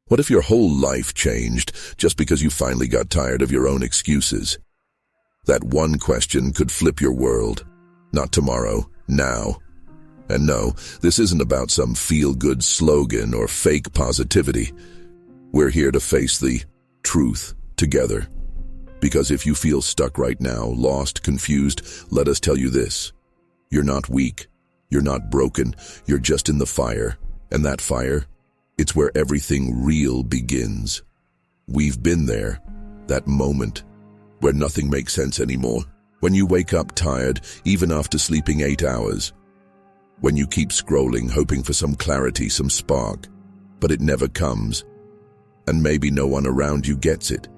What if your whole life changed just because you finally got tired of your own excuses? That one question could flip your world. Not tomorrow, now. And no, this isn't about some feel-good slogan or fake positivity. We're here to face the truth together. Because if you feel stuck right now, lost, confused, let us tell you this. You're not weak. You're not broken. You're just in the fire. And that fire, it's where everything real begins. We've been there. That moment where nothing makes sense anymore. When you wake up tired, even after sleeping 8 hours. When you keep scrolling, hoping for some clarity, some spark. But it never comes. And maybe no one around you gets it.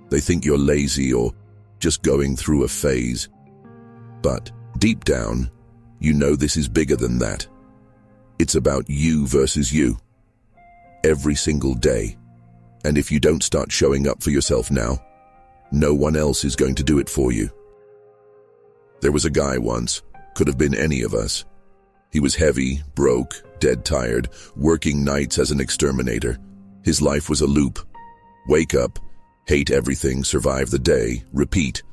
They think you're lazy or just going through a phase. But deep down, you know this is bigger than that. It's about you versus you. Every single day. And if you don't start showing up for yourself now, no one else is going to do it for you. There was a guy once, could have been any of us. He was heavy, broke, dead tired, working nights as an exterminator. His life was a loop. Wake up, hate everything, survive the day, repeat.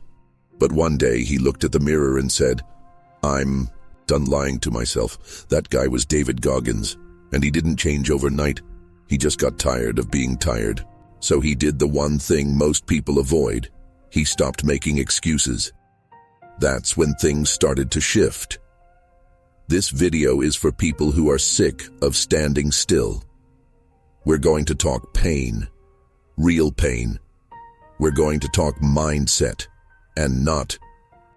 But one day he looked at the mirror and said, I'm done lying to myself. That guy was David Goggins, and he didn't change overnight. He just got tired of being tired. So he did the one thing most people avoid. He stopped making excuses. That's when things started to shift. This video is for people who are sick of standing still. We're going to talk pain, real pain. We're going to talk mindset, and not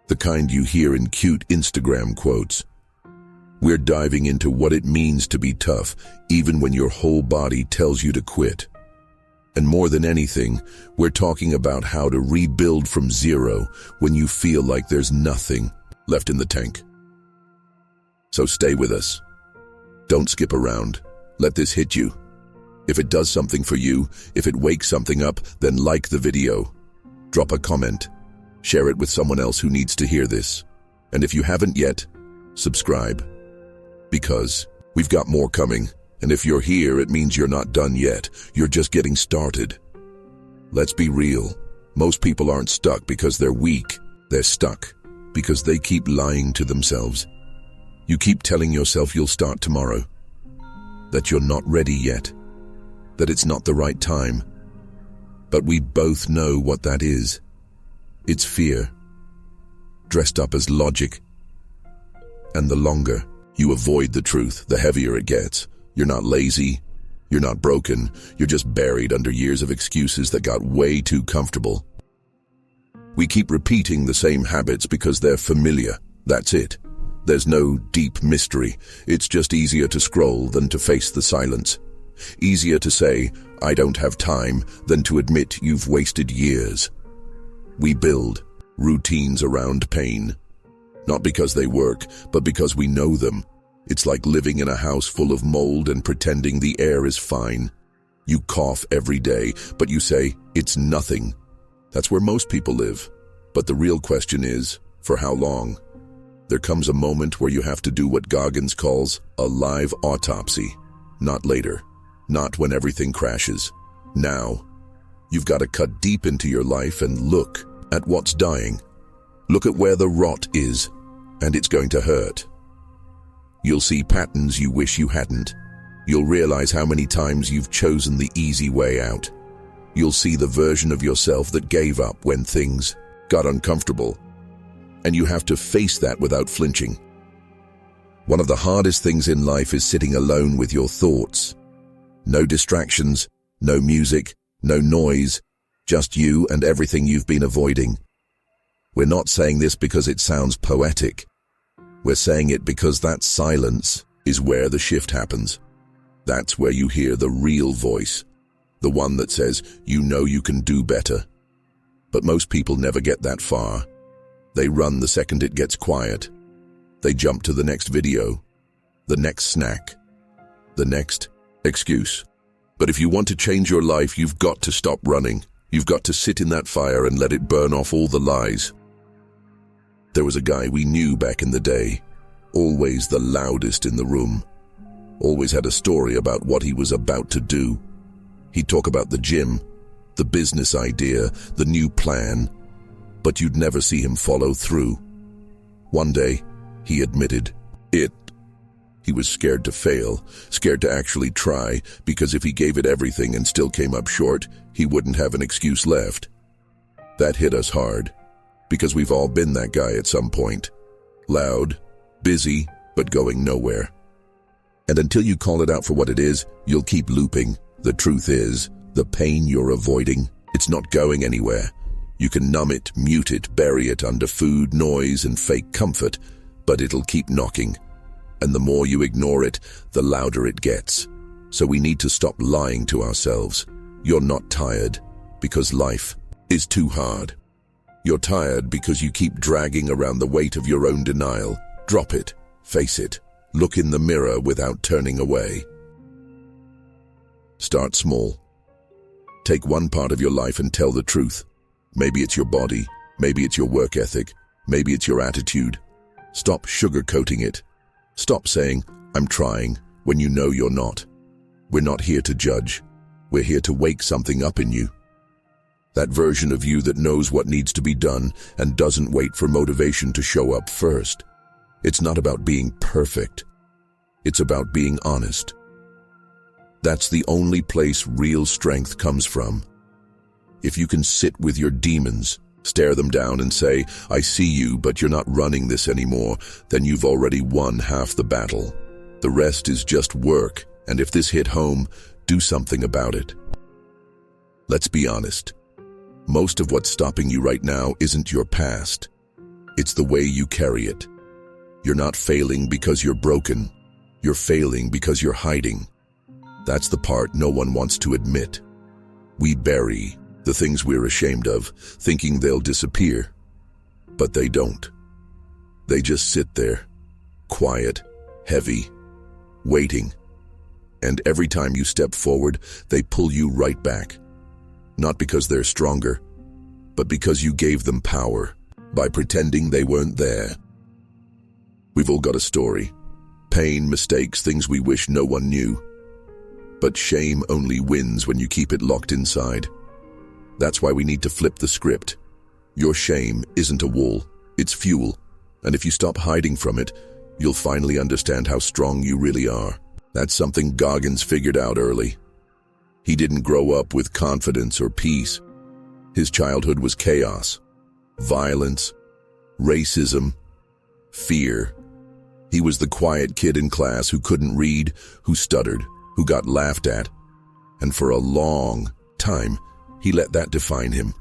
the kind you hear in cute Instagram quotes. We're diving into what it means to be tough, even when your whole body tells you to quit. And more than anything, we're talking about how to rebuild from zero when you feel like there's nothing left in the tank. So stay with us. Don't skip around. Let this hit you. If it does something for you, if it wakes something up, then like the video. Drop a comment. Share it with someone else who needs to hear this. And if you haven't yet, subscribe. Because we've got more coming. And if you're here, it means you're not done yet. You're just getting started. Let's be real. Most people aren't stuck because they're weak. They're stuck because they keep lying to themselves. You keep telling yourself you'll start tomorrow, that you're not ready yet, that it's not the right time. But we both know what that is. It's fear, dressed up as logic. And the longer you avoid the truth, the heavier it gets. You're not lazy, you're not broken, you're just buried under years of excuses that got way too comfortable. We keep repeating the same habits because they're familiar. That's it. There's no deep mystery. It's just easier to scroll than to face the silence. Easier to say, I don't have time, than to admit you've wasted years. We build routines around pain. Not because they work, but because we know them. It's like living in a house full of mold and pretending the air is fine. You cough every day, but you say, it's nothing. That's where most people live. But the real question is, for how long? There comes a moment where you have to do what Goggins calls a live autopsy. Not later. Not when everything crashes. Now. You've got to cut deep into your life and look at what's dying. Look at where the rot is, and it's going to hurt. You'll see patterns you wish you hadn't. You'll realize how many times you've chosen the easy way out. You'll see the version of yourself that gave up when things got uncomfortable. And you have to face that without flinching. One of the hardest things in life is sitting alone with your thoughts. No distractions, no music, no noise, just you and everything you've been avoiding. We're not saying this because it sounds poetic. We're saying it because that silence is where the shift happens. That's where you hear the real voice, the one that says, you know you can do better. But most people never get that far. They run the second it gets quiet. They jump to the next video, the next snack, the next excuse. But if you want to change your life, you've got to stop running. You've got to sit in that fire and let it burn off all the lies. There was a guy we knew back in the day, always the loudest in the room, always had a story about what he was about to do. He'd talk about the gym, the business idea, the new plan, but you'd never see him follow through. One day, he admitted it. He was scared to fail, scared to actually try, because if he gave it everything and still came up short, he wouldn't have an excuse left. That hit us hard, because we've all been that guy at some point. Loud, busy, but going nowhere. And until you call it out for what it is, you'll keep looping. The truth is, the pain you're avoiding, it's not going anywhere. You can numb it, mute it, bury it under food, noise, and fake comfort, but it'll keep knocking. And the more you ignore it, the louder it gets. So we need to stop lying to ourselves. You're not tired because life is too hard. You're tired because you keep dragging around the weight of your own denial. Drop it, face it, look in the mirror without turning away. Start small. Take one part of your life and tell the truth. Maybe it's your body, maybe it's your work ethic, maybe it's your attitude. Stop sugarcoating it. Stop saying, "I'm trying," when you know you're not. We're not here to judge. We're here to wake something up in you. That version of you that knows what needs to be done and doesn't wait for motivation to show up first. It's not about being perfect. It's about being honest. That's the only place real strength comes from. If you can sit with your demons, stare them down and say, "I see you, but you're not running this anymore," then you've already won half the battle. The rest is just work, and if this hit home, do something about it. Let's be honest. Most of what's stopping you right now isn't your past. It's the way you carry it. You're not failing because you're broken. You're failing because you're hiding. That's the part no one wants to admit. We bury the things we're ashamed of, thinking they'll disappear. But they don't. They just sit there, quiet, heavy, waiting. And every time you step forward, they pull you right back. Not because they're stronger, but because you gave them power by pretending they weren't there. We've all got a story. Pain, mistakes, things we wish no one knew. But shame only wins when you keep it locked inside. That's why we need to flip the script. Your shame isn't a wall, it's fuel. And if you stop hiding from it, you'll finally understand how strong you really are. That's something Goggins figured out early. He didn't grow up with confidence or peace. His childhood was chaos, violence, racism, fear. He was the quiet kid in class who couldn't read, who stuttered, who got laughed at. And for a long time, he let that define him.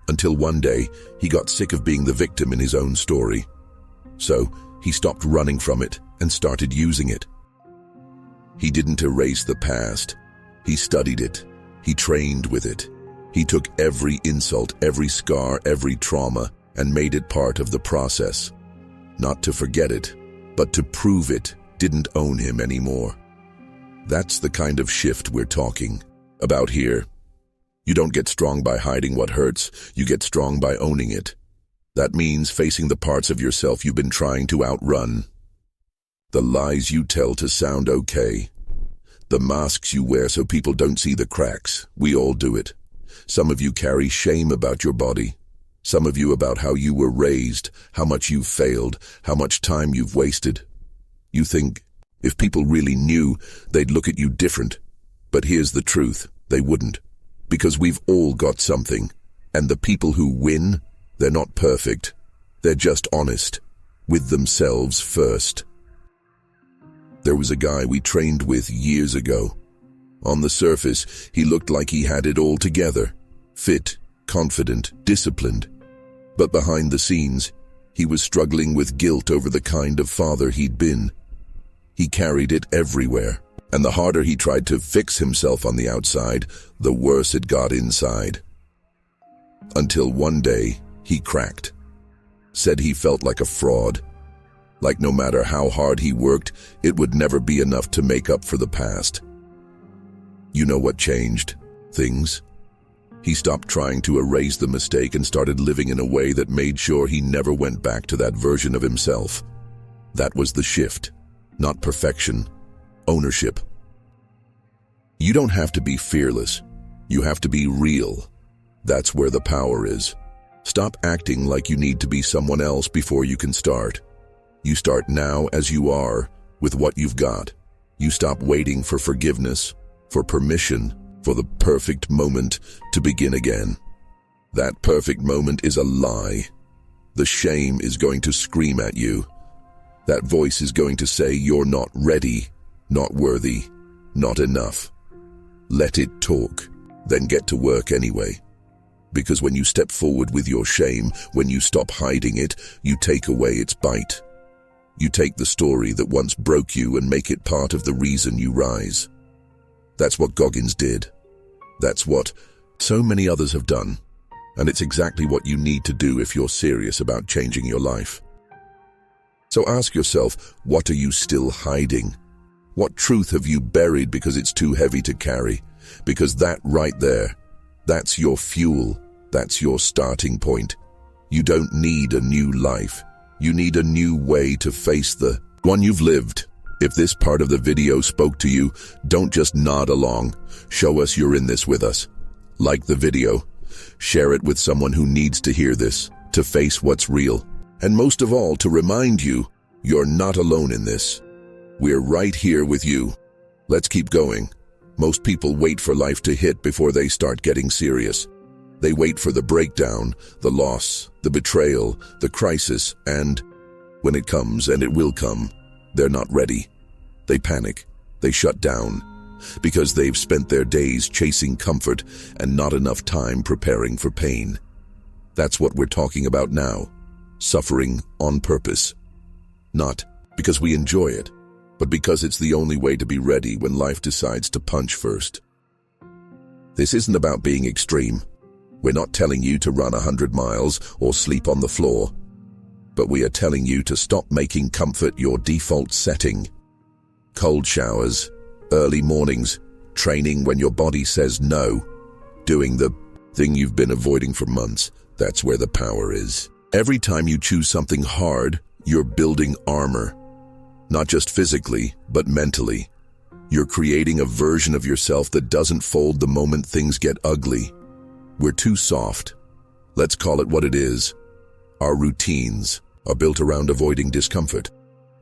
Until one day, he got sick of being the victim in his own story. So, he stopped running from it and started using it. He didn't erase the past. He studied it. He trained with it. He took every insult, every scar, every trauma, and made it part of the process. Not to forget it, but to prove it didn't own him anymore. That's the kind of shift we're talking about here. You don't get strong by hiding what hurts, you get strong by owning it. That means facing the parts of yourself you've been trying to outrun. The lies you tell to sound okay. The masks you wear so people don't see the cracks. We all do it. Some of you carry shame about your body. Some of you about how you were raised, how much you've failed, how much time you've wasted. You think, if people really knew, they'd look at you different. But here's the truth, they wouldn't. Because we've all got something. And the people who win, they're not perfect. They're just honest. With themselves first. There was a guy we trained with years ago. On the surface, he looked like he had it all together. Fit, confident, disciplined. But behind the scenes, he was struggling with guilt over the kind of father he'd been. He carried it everywhere. And the harder he tried to fix himself on the outside, the worse it got inside. Until one day, he cracked. Said he felt like a fraud. Like no matter how hard he worked, it would never be enough to make up for the past. You know what changed? Things. He stopped trying to erase the mistake and started living in a way that made sure he never went back to that version of himself. That was the shift. Not perfection. Ownership. You don't have to be fearless. You have to be real. That's where the power is. Stop acting like you need to be someone else before you can start. You start now as you are, with what you've got. You stop waiting for forgiveness, for permission, for the perfect moment to begin again. That perfect moment is a lie. The shame is going to scream at you. That voice is going to say you're not ready, not worthy, not enough. Let it talk, then get to work anyway. Because when you step forward with your shame, when you stop hiding it, you take away its bite. You take the story that once broke you and make it part of the reason you rise. That's what Goggins did. That's what so many others have done. And it's exactly what you need to do if you're serious about changing your life. So ask yourself, what are you still hiding? What truth have you buried because it's too heavy to carry? Because that right there, that's your fuel. That's your starting point. You don't need a new life. You need a new way to face the one you've lived. If this part of the video spoke to you, don't just nod along. Show us you're in this with us. Like the video. Share it with someone who needs to hear this, to face what's real. And most of all, to remind you, you're not alone in this. We're right here with you. Let's keep going. Most people wait for life to hit before they start getting serious. They wait for the breakdown, the loss, the betrayal, the crisis, and when it comes, and it will come, they're not ready. They panic. They shut down. Because they've spent their days chasing comfort and not enough time preparing for pain. That's what we're talking about now. Suffering on purpose. Not because we enjoy it, but because it's the only way to be ready when life decides to punch first. This isn't about being extreme. We're not telling you to run 100 miles or sleep on the floor, but we are telling you to stop making comfort your default setting. Cold showers, early mornings, training when your body says no, doing the thing you've been avoiding for months, that's where the power is. Every time you choose something hard, you're building armor. Not just physically, but mentally. You're creating a version of yourself that doesn't fold the moment things get ugly. We're too soft. Let's call it what it is. Our routines are built around avoiding discomfort.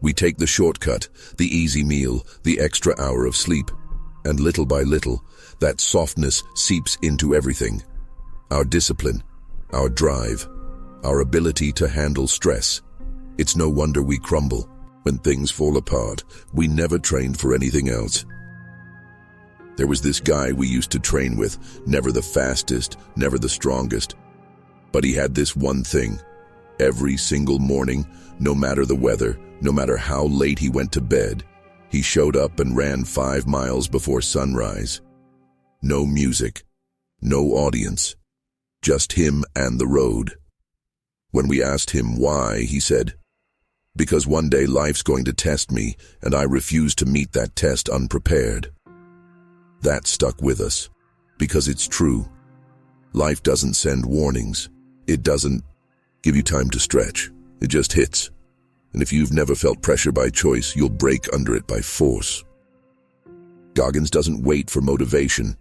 We take the shortcut, the easy meal, the extra hour of sleep, and little by little, that softness seeps into everything. Our discipline, our drive, our ability to handle stress. It's no wonder we crumble. When things fall apart, we never trained for anything else. There was this guy we used to train with, never the fastest, never the strongest. But he had this one thing. Every single morning, no matter the weather, no matter how late he went to bed, he showed up and ran 5 miles before sunrise. No music, no audience, just him and the road. When we asked him why, he said, "Because one day life's going to test me, and I refuse to meet that test unprepared." That stuck with us, because it's true. Life doesn't send warnings. It doesn't give you time to stretch. It just hits. And if you've never felt pressure by choice, you'll break under it by force. Goggins doesn't wait for motivation.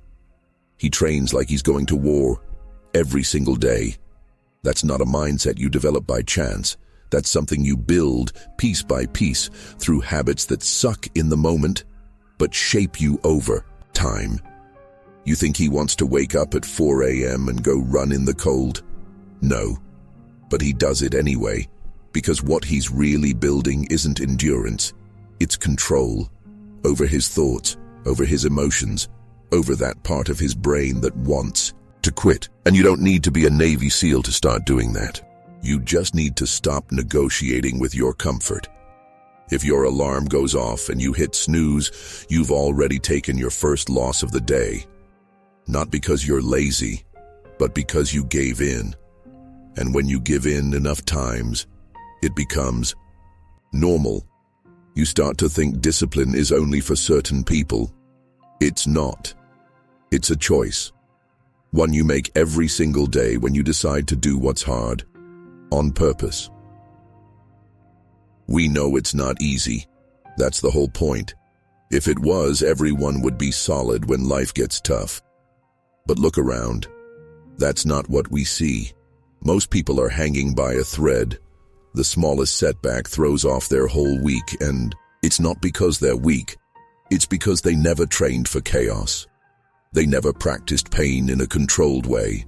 He trains like he's going to war, every single day. That's not a mindset you develop by chance. That's something you build piece by piece through habits that suck in the moment, but shape you over time. You think he wants to wake up at 4 a.m. and go run in the cold? No, but he does it anyway, because what he's really building isn't endurance. It's control over his thoughts, over his emotions, over that part of his brain that wants to quit. And you don't need to be a Navy SEAL to start doing that. You just need to stop negotiating with your comfort. If your alarm goes off and you hit snooze, you've already taken your first loss of the day. Not because you're lazy, but because you gave in. And when you give in enough times, it becomes normal. You start to think discipline is only for certain people. It's not. It's a choice. One you make every single day when you decide to do what's hard, on purpose. We know it's not easy. That's the whole point. If it was, everyone would be solid when life gets tough. But look around. That's not what we see. Most people are hanging by a thread. The smallest setback throws off their whole week, and it's not because they're weak. It's because they never trained for chaos. They never practiced pain in a controlled way.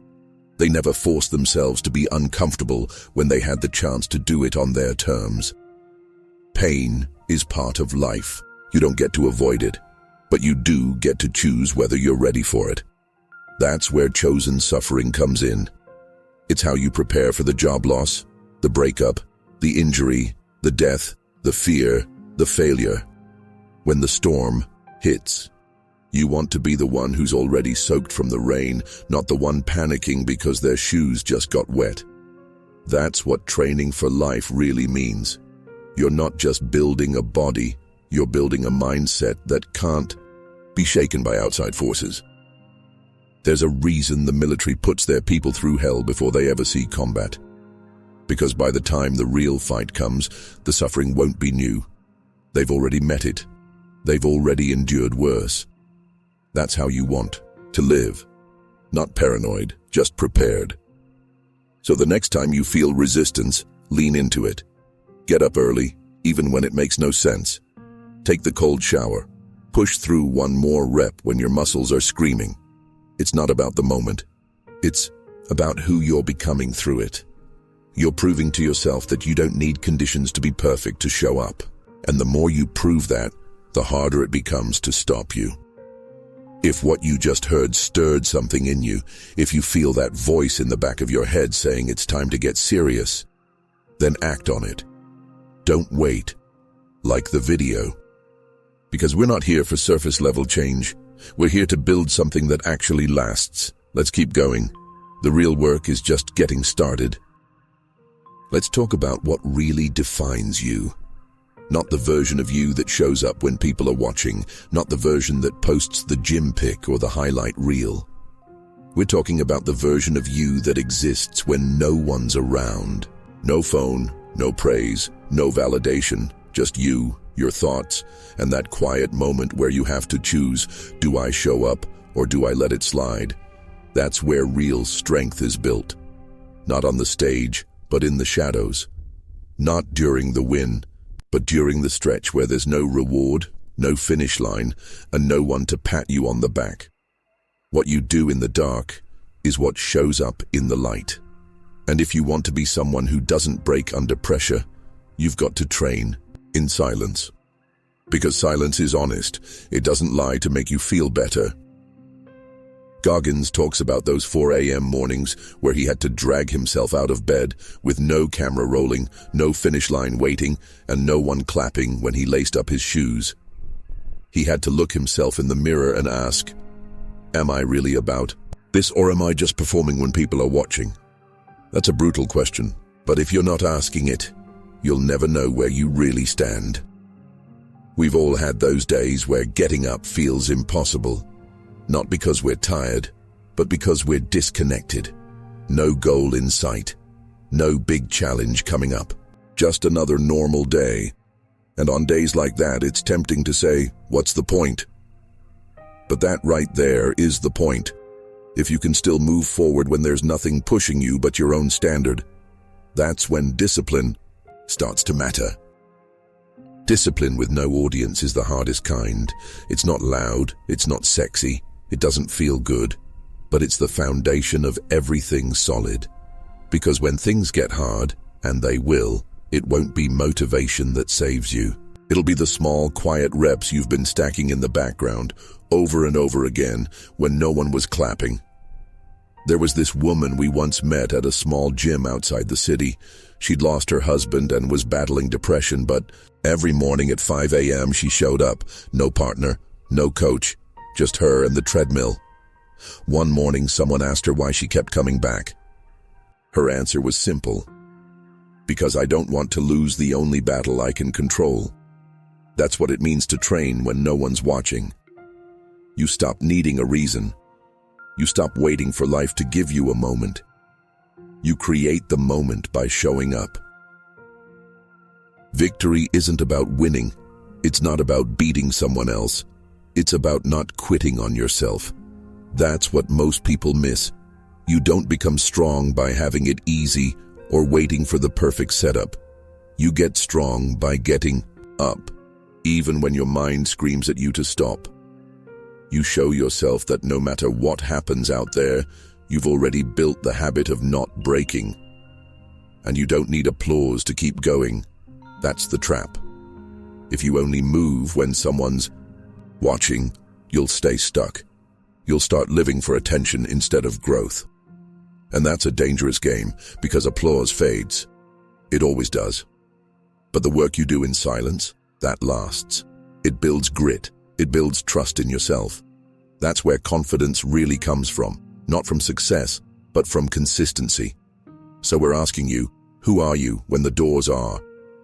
They never forced themselves to be uncomfortable when they had the chance to do it on their terms. Pain is part of life. You don't get to avoid it, but you do get to choose whether you're ready for it. That's where chosen suffering comes in. It's how you prepare for the job loss, the breakup, the injury, the death, the fear, the failure. When the storm hits, you want to be the one who's already soaked from the rain, not the one panicking because their shoes just got wet. That's what training for life really means. You're not just building a body, you're building a mindset that can't be shaken by outside forces. There's a reason the military puts their people through hell before they ever see combat. Because by the time the real fight comes, the suffering won't be new. They've already met it. They've already endured worse. That's how you want to live. Not paranoid, just prepared. So the next time you feel resistance, lean into it. Get up early, even when it makes no sense. Take the cold shower. Push through one more rep when your muscles are screaming. It's not about the moment. It's about who you're becoming through it. You're proving to yourself that you don't need conditions to be perfect to show up. And the more you prove that, the harder it becomes to stop you. If what you just heard stirred something in you, if you feel that voice in the back of your head saying it's time to get serious, then act on it. Don't wait. Like the video. Because we're not here for surface level change. We're here to build something that actually lasts. Let's keep going. The real work is just getting started. Let's talk about what really defines you. Not the version of you that shows up when people are watching, not the version that posts the gym pic or the highlight reel. We're talking about the version of you that exists when no one's around. No phone, no praise, no validation, just you, your thoughts, and that quiet moment where you have to choose, do I show up or do I let it slide? That's where real strength is built. Not on the stage, but in the shadows. Not during the win, but during the stretch where there's no reward, no finish line, and no one to pat you on the back. What you do in the dark is what shows up in the light. And if you want to be someone who doesn't break under pressure, you've got to train in silence. Because silence is honest. It doesn't lie to make you feel better. Goggins talks about those 4 a.m. mornings where he had to drag himself out of bed with no camera rolling, no finish line waiting, and no one clapping when he laced up his shoes. He had to look himself in the mirror and ask, am I really about this, or am I just performing when people are watching? That's a brutal question, but if you're not asking it, you'll never know where you really stand. We've all had those days where getting up feels impossible. Not because we're tired, but because we're disconnected. No goal in sight. No big challenge coming up. Just another normal day. And on days like that, it's tempting to say, what's the point? But that right there is the point. If you can still move forward when there's nothing pushing you but your own standard, that's when discipline starts to matter. Discipline with no audience is the hardest kind. It's not loud, it's not sexy, it doesn't feel good, but it's the foundation of everything solid. Because when things get hard, and they will, it won't be motivation that saves you. It'll be the small, quiet reps you've been stacking in the background, over and over again, when no one was clapping. There was this woman we once met at a small gym outside the city. She'd lost her husband and was battling depression, but every morning at 5 a.m. she showed up. No partner, no coach, just her and the treadmill. One morning someone asked her why she kept coming back. Her answer was simple. Because I don't want to lose the only battle I can control. That's what it means to train when no one's watching. You stop needing a reason. You stop waiting for life to give you a moment. You create the moment by showing up. Victory isn't about winning. It's not about beating someone else. It's about not quitting on yourself. That's what most people miss. You don't become strong by having it easy or waiting for the perfect setup. You get strong by getting up, even when your mind screams at you to stop. You show yourself that no matter what happens out there, you've already built the habit of not breaking. And you don't need applause to keep going. That's the trap. If you only move when someone's watching, you'll stay stuck. You'll start living for attention instead of growth. And that's a dangerous game, because applause fades. It always does. But the work you do in silence, that lasts. It builds grit. It builds trust in yourself. That's where confidence really comes from. Not from success, but from consistency. So we're asking you, who are you when the doors are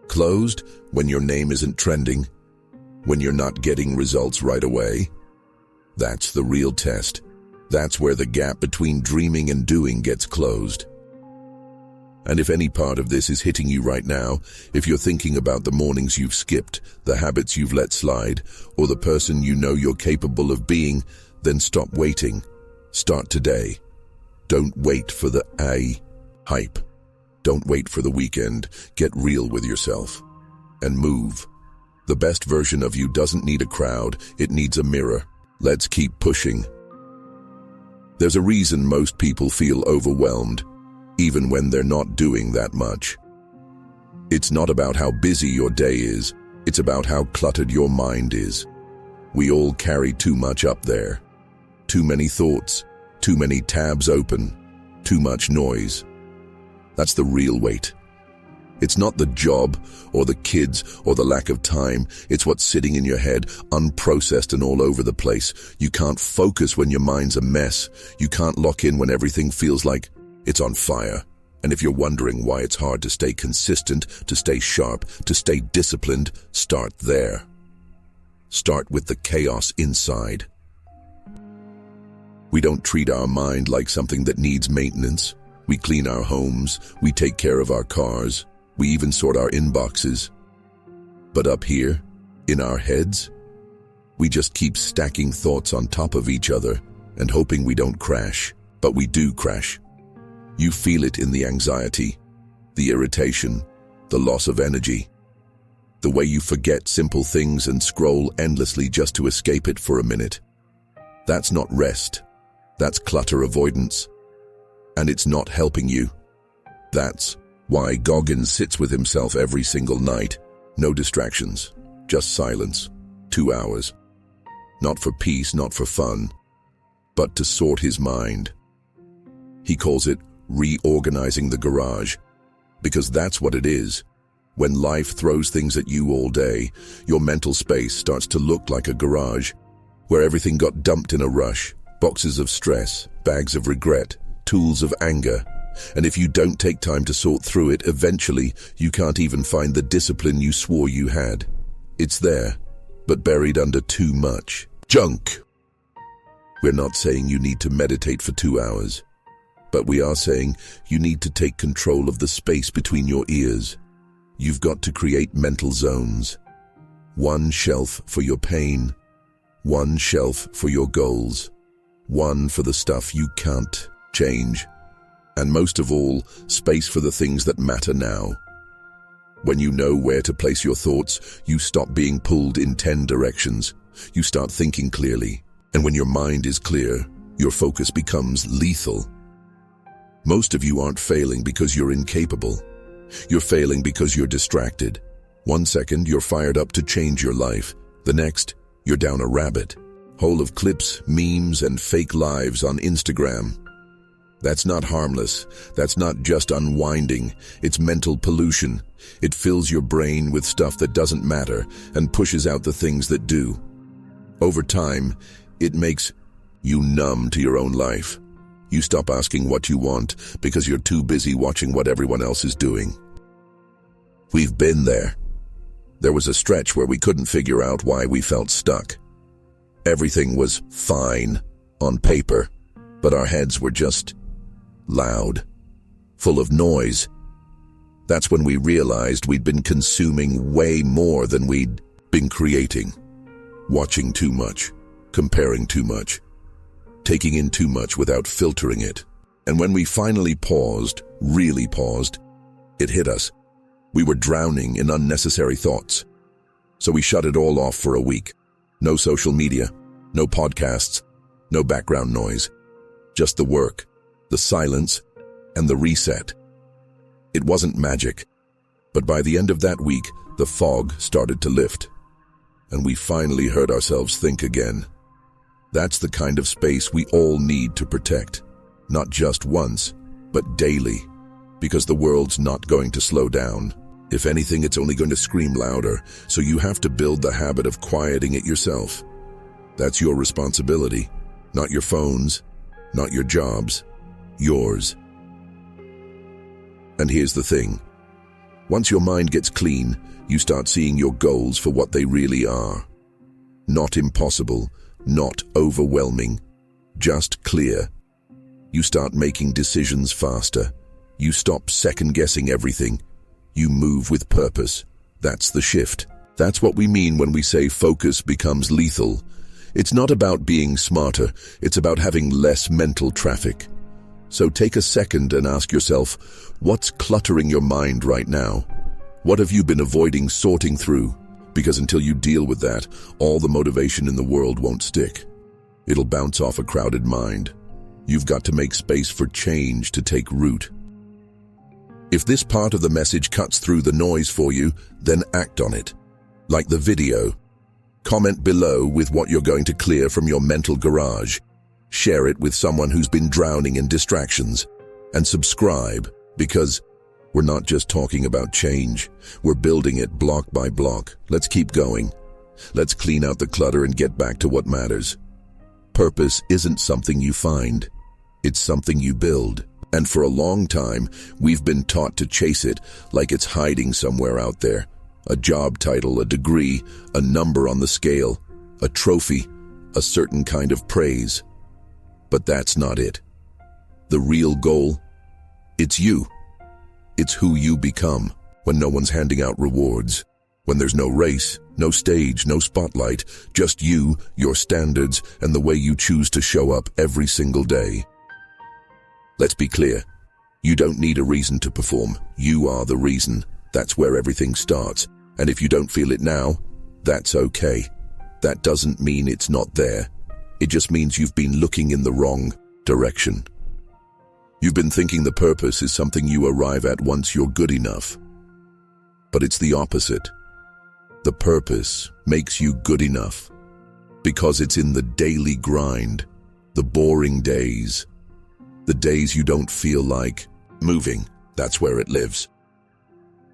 closed, when your name isn't trending, when you're not getting results right away? That's the real test. That's where the gap between dreaming and doing gets closed. And if any part of this is hitting you right now, if you're thinking about the mornings you've skipped, the habits you've let slide, or the person you know you're capable of being, then stop waiting. Start today. Don't wait for the hype. Don't wait for the weekend. Get real with yourself. And move. The best version of you doesn't need a crowd, it needs a mirror. Let's keep pushing. There's a reason most people feel overwhelmed, even when they're not doing that much. It's not about how busy your day is, it's about how cluttered your mind is. We all carry too much up there. Too many thoughts, too many tabs open, too much noise. That's the real weight. It's not the job, or the kids, or the lack of time. It's what's sitting in your head, unprocessed and all over the place. You can't focus when your mind's a mess. You can't lock in when everything feels like it's on fire. And if you're wondering why it's hard to stay consistent, to stay sharp, to stay disciplined, start there. Start with the chaos inside. We don't treat our mind like something that needs maintenance. We clean our homes, we take care of our cars, we even sort our inboxes. But up here, in our heads, we just keep stacking thoughts on top of each other and hoping we don't crash. But we do crash. You feel it in the anxiety, the irritation, the loss of energy, the way you forget simple things and scroll endlessly just to escape it for a minute. That's not rest. That's clutter avoidance. And it's not helping you. That's why Goggins sits with himself every single night. No distractions, just silence. 2 hours. Not for peace, not for fun, but to sort his mind. He calls it reorganizing the garage, because that's what it is. When life throws things at you all day, your mental space starts to look like a garage, where everything got dumped in a rush. Boxes of stress, bags of regret, tools of anger. And if you don't take time to sort through it, eventually you can't even find the discipline you swore you had. It's there, but buried under too much junk. We're not saying you need to meditate for 2 hours, but we are saying you need to take control of the space between your ears. You've got to create mental zones. One shelf for your pain, one shelf for your goals, one for the stuff you can't change, and most of all, space for the things that matter now. When you know where to place your thoughts, you stop being pulled in 10 directions. You start thinking clearly, and when your mind is clear, your focus becomes lethal. Most of you aren't failing because you're incapable. You're failing because you're distracted. 1 second, you're fired up to change your life. The next, you're down a rabbit hole of clips, memes, and fake lives on Instagram. That's not harmless. That's not just unwinding. It's mental pollution. It fills your brain with stuff that doesn't matter and pushes out the things that do. Over time, it makes you numb to your own life. You stop asking what you want because you're too busy watching what everyone else is doing. We've been there. There was a stretch where we couldn't figure out why we felt stuck. Everything was fine on paper, but our heads were just loud, full of noise. That's when we realized we'd been consuming way more than we'd been creating. Watching too much, comparing too much, taking in too much without filtering it. And when we finally paused, really paused, it hit us. We were drowning in unnecessary thoughts. So we shut it all off for a week. No social media, no podcasts, no background noise. Just the work, the silence, and the reset. It wasn't magic, but by the end of that week, the fog started to lift, and we finally heard ourselves think again. That's the kind of space we all need to protect, not just once, but daily, because the world's not going to slow down. If anything, it's only going to scream louder, so you have to build the habit of quieting it yourself. That's your responsibility, not your phone's, not your job's, yours. And here's the thing. Once your mind gets clean, you start seeing your goals for what they really are. Not impossible, not overwhelming, just clear. You start making decisions faster. You stop second-guessing everything. You move with purpose. That's the shift. That's what we mean when we say focus becomes lethal. It's not about being smarter, it's about having less mental traffic. So take a second and ask yourself, what's cluttering your mind right now? What have you been avoiding sorting through? Because until you deal with that, all the motivation in the world won't stick. It'll bounce off a crowded mind. You've got to make space for change to take root. If this part of the message cuts through the noise for you, then act on it. Like the video. Comment below with what you're going to clear from your mental garage. Share it with someone who's been drowning in distractions. And subscribe, because we're not just talking about change. We're building it block by block. Let's keep going. Let's clean out the clutter and get back to what matters. Purpose isn't something you find. It's something you build. And for a long time, we've been taught to chase it like it's hiding somewhere out there. A job title, a degree, a number on the scale, a trophy, a certain kind of praise. But that's not it. The real goal? It's you. It's who you become when no one's handing out rewards. When there's no race, no stage, no spotlight, just you, your standards, and the way you choose to show up every single day. Let's be clear. You don't need a reason to perform. You are the reason. That's where everything starts. And if you don't feel it now, that's okay. That doesn't mean it's not there. It just means you've been looking in the wrong direction. You've been thinking the purpose is something you arrive at once you're good enough. But it's the opposite. The purpose makes you good enough because it's in the daily grind, the boring days, the days you don't feel like moving. That's where it lives.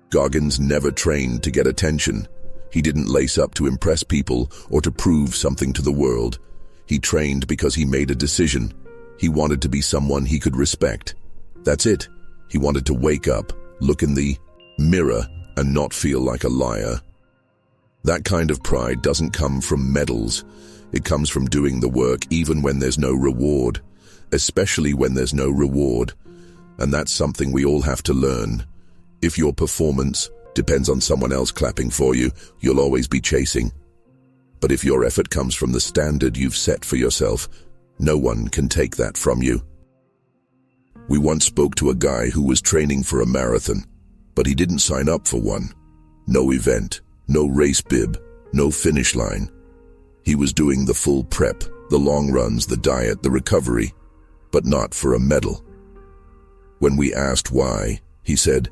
Goggins never trained to get attention. He didn't lace up to impress people or to prove something to the world. He trained because he made a decision. He wanted to be someone he could respect. That's it. He wanted to wake up, look in the mirror, and not feel like a liar. That kind of pride doesn't come from medals. It comes from doing the work even when there's no reward, especially when there's no reward. And that's something we all have to learn. If your performance depends on someone else clapping for you, you'll always be chasing. But if your effort comes from the standard you've set for yourself, no one can take that from you. We once spoke to a guy who was training for a marathon, but he didn't sign up for one. No event, no race bib, no finish line. He was doing the full prep, the long runs, the diet, the recovery, but not for a medal. When we asked why, he said,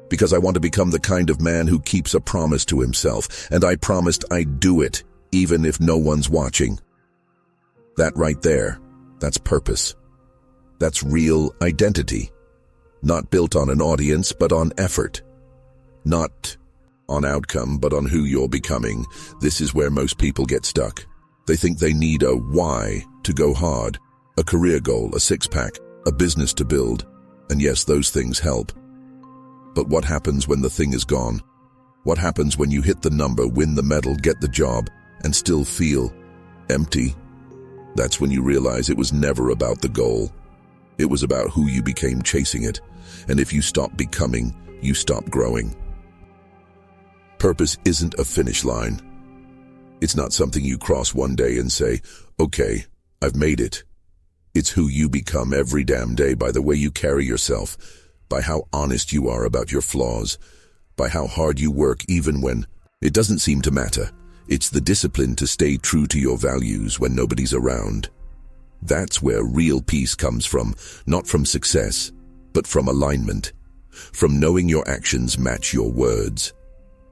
"Because I want to become the kind of man who keeps a promise to himself, and I promised I'd do it, even if no one's watching." That right there, that's purpose. That's real identity. Not built on an audience, but on effort. Not on outcome, but on who you're becoming. This is where most people get stuck. They think they need a why to go hard, a career goal, a six-pack, a business to build. And yes, those things help. But what happens when the thing is gone? What happens when you hit the number, win the medal, get the job, and still feel empty? That's when you realize it was never about the goal. It was about who you became chasing it. And if you stop becoming, you stop growing. Purpose isn't a finish line. It's not something you cross one day and say, "Okay, I've made it." It's who you become every damn day by the way you carry yourself, by how honest you are about your flaws, by how hard you work even when it doesn't seem to matter. It's the discipline to stay true to your values when nobody's around. That's where real peace comes from, not from success, but from alignment, from knowing your actions match your words.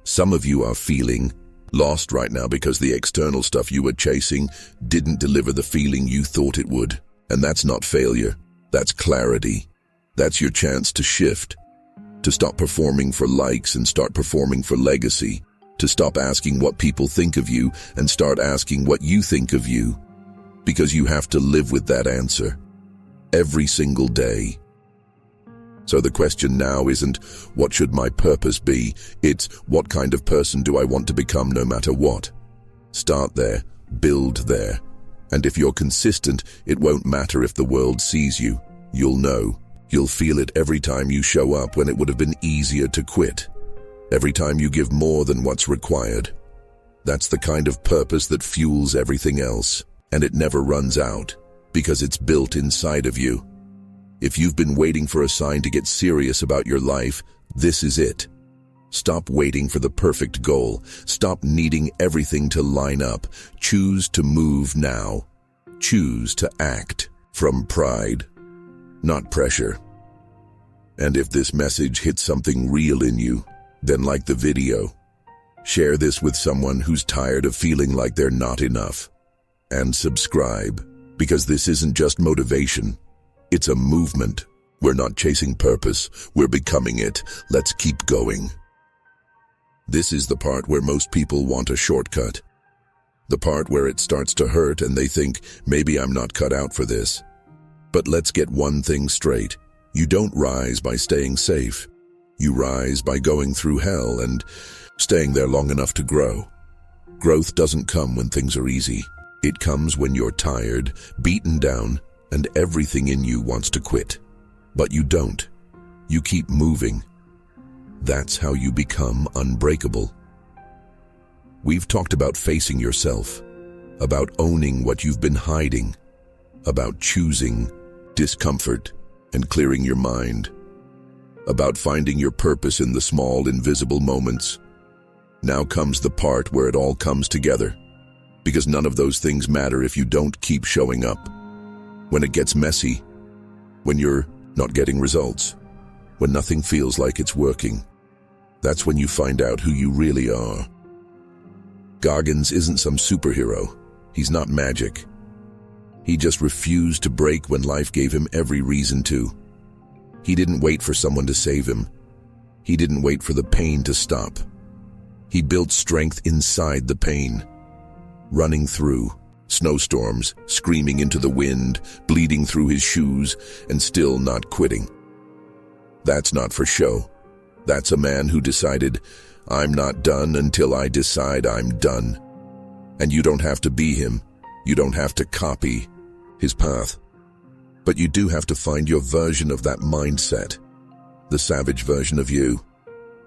Some of you are feeling lost right now because the external stuff you were chasing didn't deliver the feeling you thought it would. And that's not failure, that's clarity. That's your chance to shift, to stop performing for likes and start performing for legacy, to stop asking what people think of you and start asking what you think of you. Because you have to live with that answer every single day. So the question now isn't, what should my purpose be? It's, what kind of person do I want to become no matter what? Start there, build there. And if you're consistent, it won't matter if the world sees you. You'll know. You'll feel it every time you show up when it would have been easier to quit. Every time you give more than what's required. That's the kind of purpose that fuels everything else. And it never runs out, because it's built inside of you. If you've been waiting for a sign to get serious about your life, this is it. Stop waiting for the perfect goal. Stop needing everything to line up. Choose to move now. Choose to act from pride, not pressure. And if this message hits something real in you, then like the video. Share this with someone who's tired of feeling like they're not enough. And subscribe, because this isn't just motivation. It's a movement. We're not chasing purpose, we're becoming it. Let's keep going. This is the part where most people want a shortcut. The part where it starts to hurt and they think, maybe I'm not cut out for this. But let's get one thing straight. You don't rise by staying safe. You rise by going through hell and staying there long enough to grow. Growth doesn't come when things are easy. It comes when you're tired, beaten down, and everything in you wants to quit. But you don't. You keep moving. That's how you become unbreakable. We've talked about facing yourself, about owning what you've been hiding, about choosing discomfort and clearing your mind, about finding your purpose in the small, invisible moments. Now comes the part where it all comes together. Because none of those things matter if you don't keep showing up. When it gets messy, when you're not getting results, when nothing feels like it's working, that's when you find out who you really are. Goggins isn't some superhero. He's not magic. He just refused to break when life gave him every reason to. He didn't wait for someone to save him. He didn't wait for the pain to stop. He built strength inside the pain. Running through snowstorms, screaming into the wind, bleeding through his shoes, and still not quitting. That's not for show. That's a man who decided, I'm not done until I decide I'm done. And you don't have to be him. You don't have to copy his path. But you do have to find your version of that mindset. The savage version of you.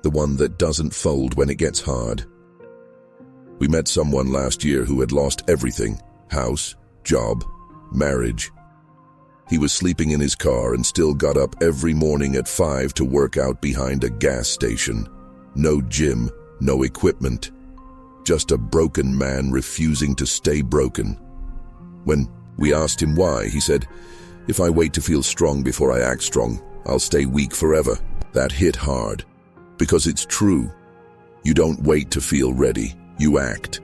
The one that doesn't fold when it gets hard. We met someone last year who had lost everything: house, job, marriage. He was sleeping in his car and still got up every morning at 5 to work out behind a gas station. No gym, no equipment. Just a broken man refusing to stay broken. When we asked him why, he said, if I wait to feel strong before I act strong, I'll stay weak forever. That hit hard. Because it's true. You don't wait to feel ready. You act,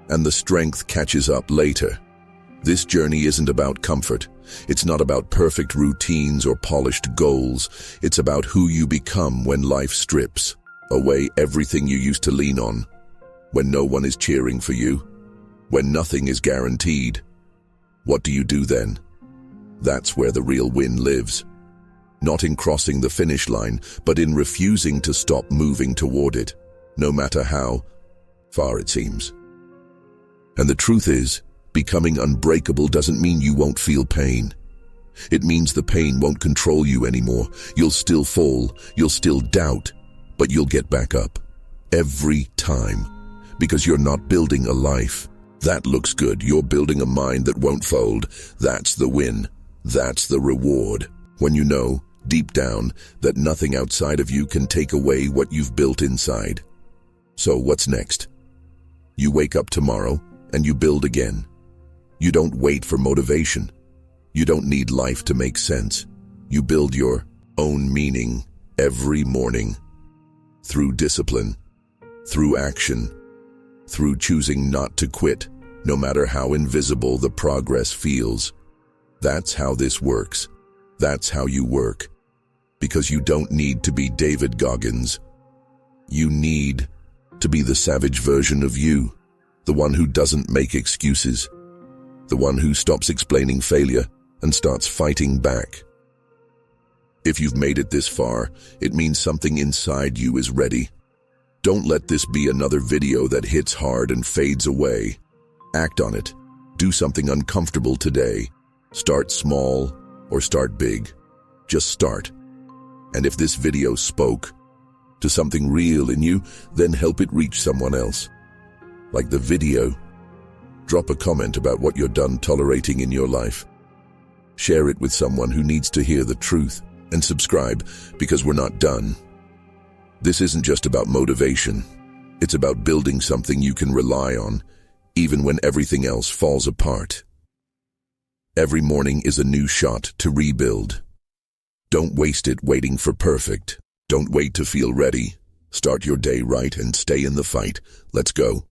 and the strength catches up later. This journey isn't about comfort. It's not about perfect routines or polished goals. It's about who you become when life strips away everything you used to lean on, when no one is cheering for you, when nothing is guaranteed. What do you do then? That's where the real win lives. Not in crossing the finish line, but in refusing to stop moving toward it, no matter how far it seems. And the truth is, becoming unbreakable doesn't mean you won't feel pain. It means the pain won't control you anymore. You'll still fall, you'll still doubt, but you'll get back up. Every time. Because you're not building a life that looks good. You're building a mind that won't fold. That's the win. That's the reward, when you know, deep down, that nothing outside of you can take away what you've built inside. So what's next? You wake up tomorrow and you build again. You don't wait for motivation. You don't need life to make sense. You build your own meaning every morning. Through discipline, through action, through choosing not to quit, no matter how invisible the progress feels. That's how this works. That's how you work. Because you don't need to be David Goggins. You need to be the savage version of you, the one who doesn't make excuses, the one who stops explaining failure and starts fighting back. If you've made it this far, it means something inside you is ready. Don't let this be another video that hits hard and fades away. Act on it. Do something uncomfortable today. Start small or start big. Just start. And if this video spoke to something real in you, then help it reach someone else. Like the video, drop a comment about what you're done tolerating in your life. Share it with someone who needs to hear the truth, and subscribe, because we're not done. This isn't just about motivation. It's about building something you can rely on, even when everything else falls apart. Every morning is a new shot to rebuild. Don't waste it waiting for perfect. Don't wait to feel ready. Start your day right and stay in the fight. Let's go.